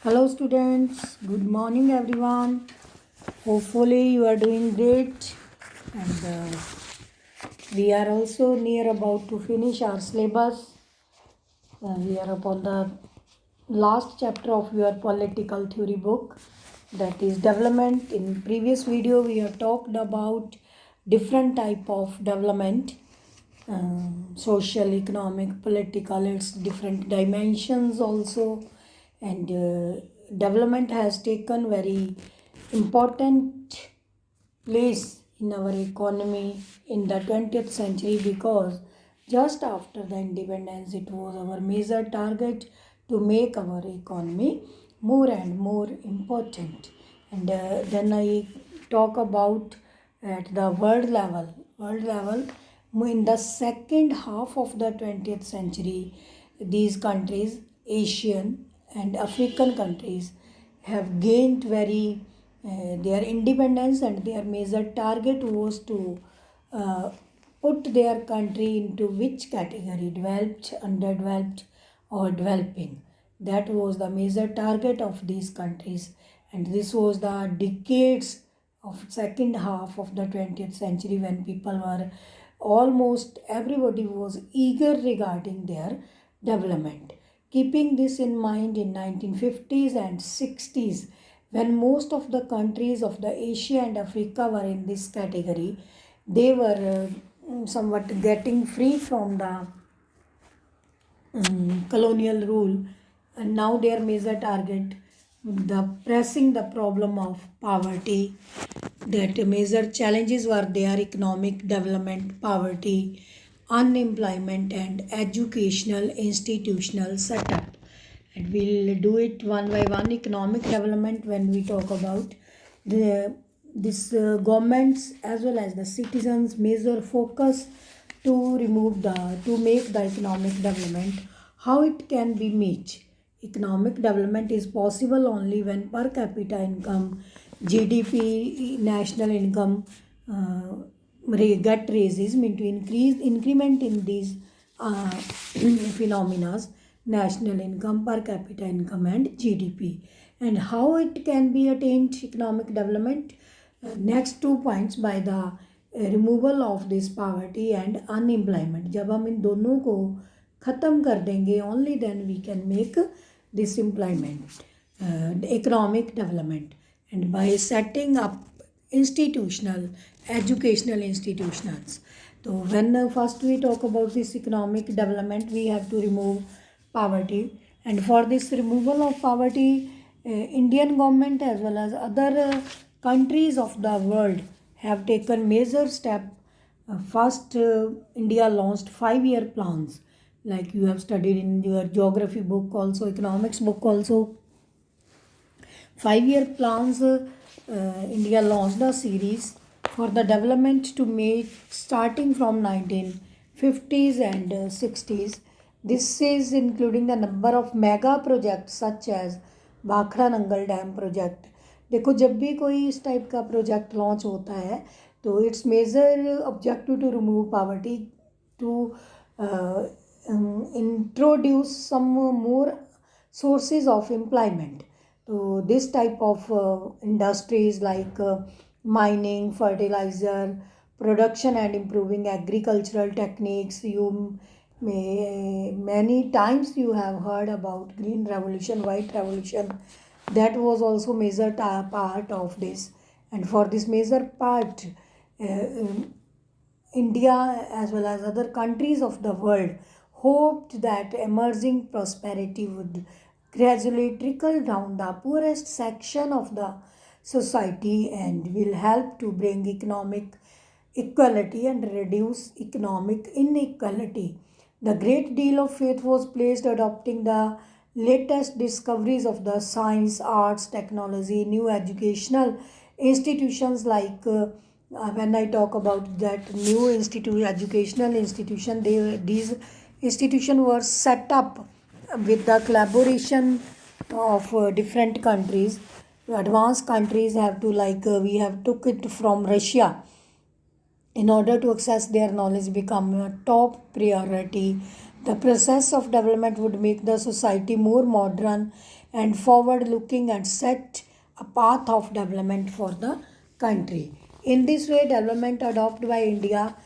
Hello, students. Good morning, everyone. Hopefully, you are doing great. And we are also near about to finish our syllabus. We are upon the last chapter of your political theory book, that is development. In previous video, we have talked about different type of development, social, economic, political. Its different dimensions also, and development has taken very important place in our economy in the 20th century, because just after the independence it was our major target to make our economy more and more important. And then I talk about at the world level in the second half of the 20th century, these countries, Asian and African countries, have gained very their independence, and their major target was to uh, put their country into which category: developed, underdeveloped, or developing. That was the major target of these countries, and this was the decades of second half of the 20th century, when people were almost everybody was eager regarding their development. Keeping this in mind, in 1950s and 60s, when most of the countries of the Asia and Africa were in this category, they were somewhat getting free from the colonial rule, and now their major target, the pressing the problem of poverty, that major challenges were their economic development, poverty, unemployment, and educational institutional setup. And we'll do it one by one. Economic development, when we talk about the this governments as well as the citizens major focus to remove the to make the economic development, how it can be met. Economic development is possible only when per capita income, GDP, national income get raises, mean to increase increment in these phenomena: national income, per capita income, and GDP. And how it can be attained, economic development? Next 2 points, by the removal of this poverty and unemployment. जब हम इन दोनों को ख़त्म कर देंगे, only then we can make this employment, economic development. And by setting up institutional, educational institutions. So when first we talk about this economic development, we have to remove poverty. And for this removal of poverty, Indian government as well as other countries of the world have taken major step. First, India launched 5-year plans, like you have studied in your geography book also, economics book also. 5-year plans, India launched a series for the development to make starting from 1950s and 60s. This is including the number of mega projects such as Bhakra Nangal dam project. देखो, जब भी कोई इस type का project launch होता है तो its major objective to remove poverty, to introduce some more sources of employment. So this type of industries like mining, fertilizer, production and improving agricultural techniques. You may many times you have heard about green revolution, white revolution. That was also major part of this. And for this major part, India as well as other countries of the world hoped that emerging prosperity would gradually trickle down the poorest section of the society and will help to bring economic equality and reduce economic inequality. The great deal of faith was placed adopting the latest discoveries of the science, arts, technology, new educational institutions like when I talk about that new educational institution, these institutions were set up with the collaboration of different countries. Advanced countries have to, like we have took it from Russia, in order to access their knowledge become a top priority. The process of development would make the society more modern and forward looking and set a path of development for the country. In this way, development adopted by India,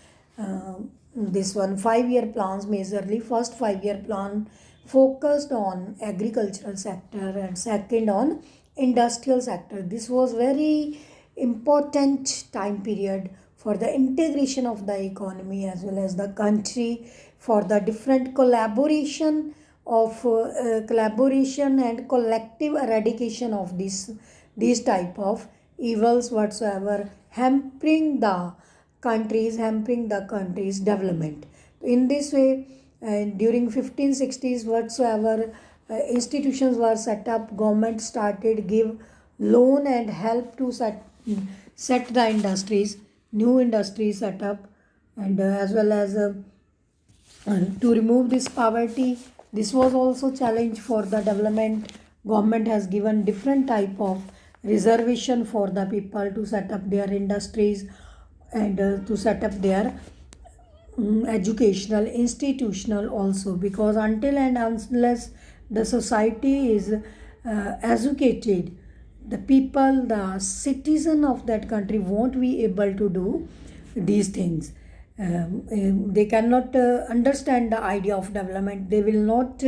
this one 5 year plans majorly. First 5 year plan focused on agricultural sector and second on industrial sector. This was very important time period for the integration of the economy as well as the country, for the different collaboration and collective eradication of these type of evils whatsoever hampering the country's development. In this way, during 1560s whatsoever institutions were set up, government started give loan and help to set the industries, new industries set up, and as well as to remove this poverty. This was also challenge for the development. Government has given different type of reservation for the people to set up their industries and to set up their educational institutional also, because until and unless the society is educated, the people, the citizen of that country won't be able to do these things. They cannot understand the idea of development. They will not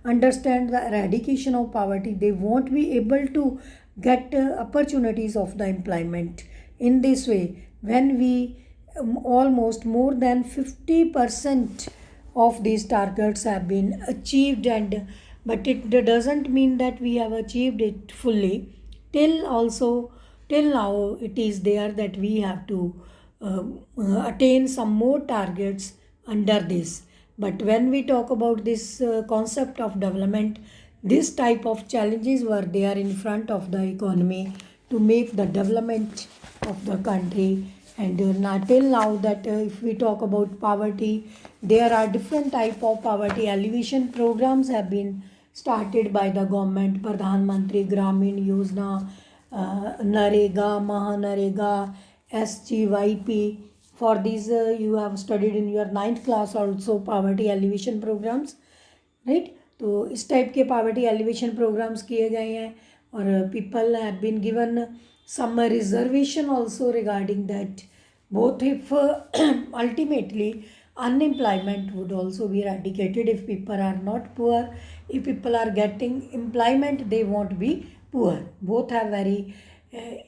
understand the eradication of poverty. They won't be able to get opportunities of the employment. In this way, when we almost more than 50% of these targets have been achieved, and but it doesn't mean that we have achieved it fully. Till now it is there that we have to attain some more targets under this. But when we talk about this concept of development, this type of challenges were there in front of the economy to make the development of the country. And not till now that if we talk about poverty, there are different type of poverty alleviation programs have been started by the government. Pradhan Mantri Gramin Yojana, Narega, Mahanarega, SGYP. For these you have studied in your 9th class also poverty alleviation programs, right? तो इस type के poverty elevation programmes किए गए हैं, और people have been given some reservation also regarding that. Both if ultimately unemployment would also be eradicated if people are not poor. If people are getting employment, they won't be poor. Both have very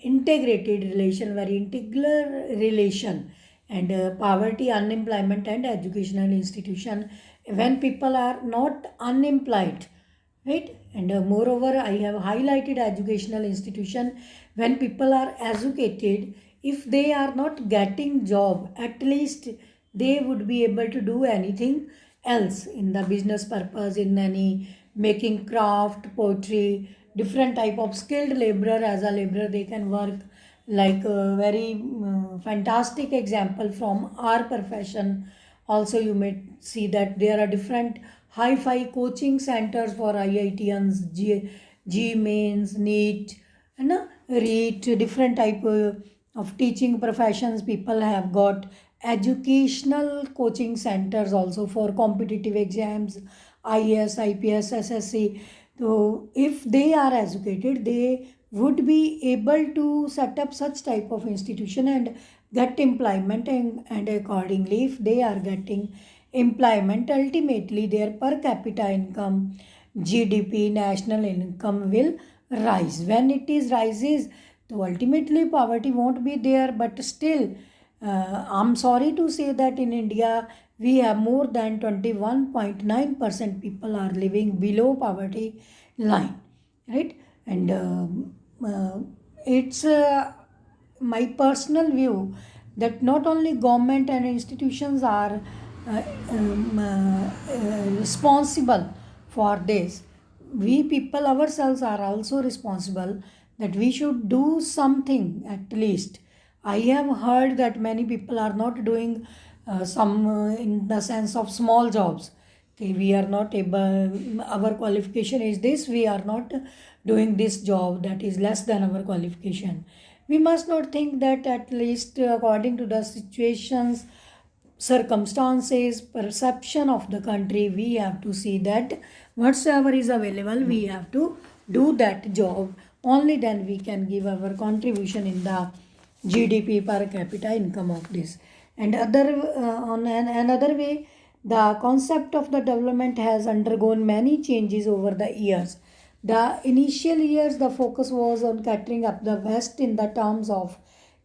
integrated relation, very integral relation. And poverty, unemployment and educational institution, when people are not unemployed, right? And moreover, I have highlighted educational institution. When people are educated, if they are not getting job, at least they would be able to do anything else in the business purpose, in any making craft, poetry, different type of skilled laborer. As a laborer they can work, like a very fantastic example from our profession. Also you may see that there are different hi-fi coaching centers for IITians, G mains, NEET, and REIT, different type of teaching professions. People have got educational coaching centers also for competitive exams, IAS, IPS, SSC. So if they are educated, they would be able to set up such type of institution and get employment, and accordingly if they are getting employment, ultimately their per capita income, GDP, national income will rise. When it is rises, so ultimately poverty won't be there. But still, I'm sorry to say that in India we have more than 21.9% people are living below poverty line, right? And it's my personal view that not only government and institutions are responsible for this, we people ourselves are also responsible, that we should do something at least. I have heard that many people are not doing some in the sense of small jobs. Okay, we are not able, our qualification is this, we are not doing this job that is less than our qualification. We must not think that, at least according to the situations, circumstances, perception of the country, we have to see that whatsoever is available we have to do that job, only then we can give our contribution in the GDP per capita income of this. And on another way, the concept of the development has undergone many changes over the years. The initial years, the focus was on catering up the West in the terms of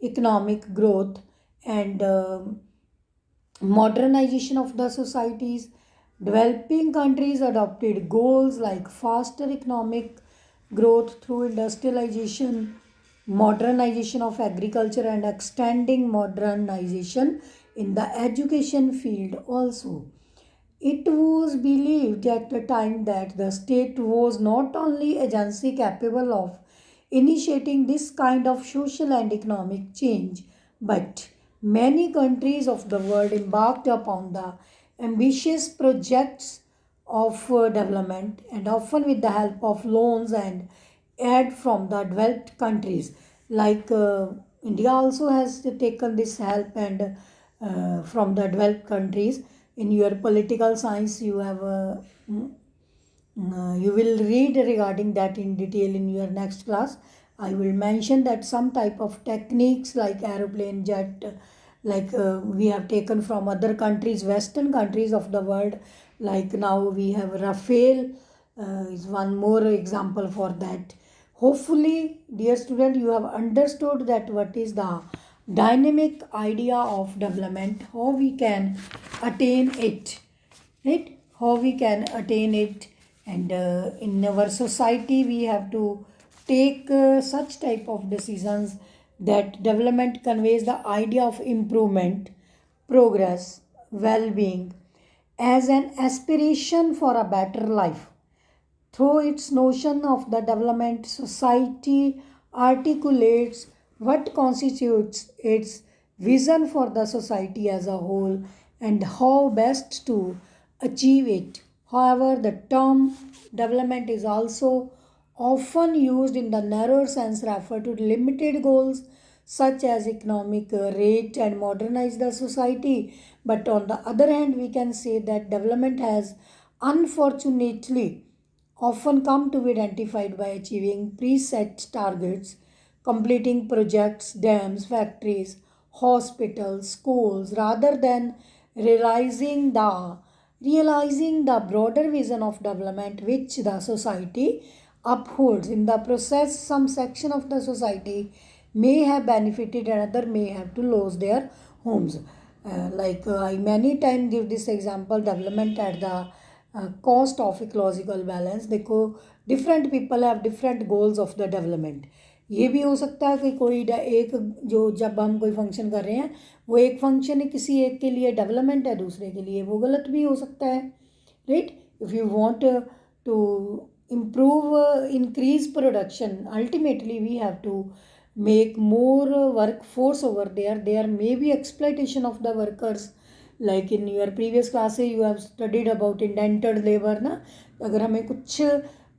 economic growth and modernization of the societies. Developing countries adopted goals like faster economic growth through industrialization, modernization of agriculture, and extending modernization in the education field also. It was believed at the time that the state was not only agency capable of initiating this kind of social and economic change, but many countries of the world embarked upon the ambitious projects of development, and often with the help of loans and aid from the developed countries. Like India also has taken this help and from the developed countries. In your political science, you have you will read regarding that in detail in your next class. I will mention that some type of techniques like aeroplane jet, like we have taken from other countries, western countries of the world. Like now we have Rafale, is one more example for that. Hopefully, dear student, you have understood that what is the dynamic idea of development, how we can attain it, right? How we can attain it. And in our society we have to take such type of decisions that development conveys the idea of improvement, progress, well-being as an aspiration for a better life. Through its notion of the development, society articulates what constitutes its vision for the society as a whole and how best to achieve it. However, the term development is also often used in the narrower sense, refer to limited goals such as economic rate and modernize the society. But on the other hand, we can say that development has unfortunately often come to be identified by achieving preset targets, completing projects, dams, factories, hospitals, schools, rather than realizing the realizing the broader vision of development which the society upholds. In the process, some section of the society may have benefited and other may have to lose their homes. I many times give this example, development at the cost of ecological balance. देखो different people have different goals of the development. ये भी हो सकता है कि कोई एक जो जब हम कोई फंक्शन कर रहे हैं वो एक फंक्शन किसी एक के लिए डेवलपमेंट है, दूसरे के लिए वो गलत भी हो सकता है, right? If you want to improve increase production, ultimately we have to make more workforce over there may be exploitation of the workers. Like in your previous classes you have studied about indentured labor ना, अगर हमें कुछ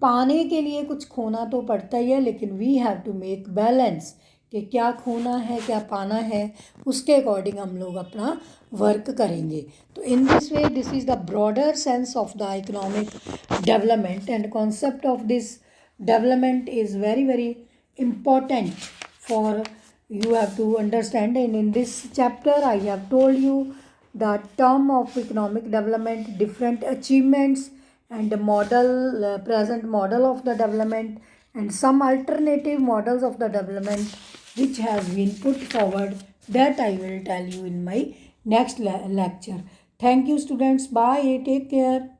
पाने के लिए कुछ खोना तो पड़ता ही है, लेकिन we have to make balance कि क्या खोना है क्या पाना है, उसके अकॉर्डिंग हम लोग अपना वर्क करेंगे. तो in this way this is the broader sense of the economic development and concept of this development is very very important for you have to understand. And in this chapter I have told you the term of economic development, different achievements and the model, present model of the development, and some alternative models of the development which has been put forward, that I will tell you in my next lecture. Thank you students. Bye. Take care.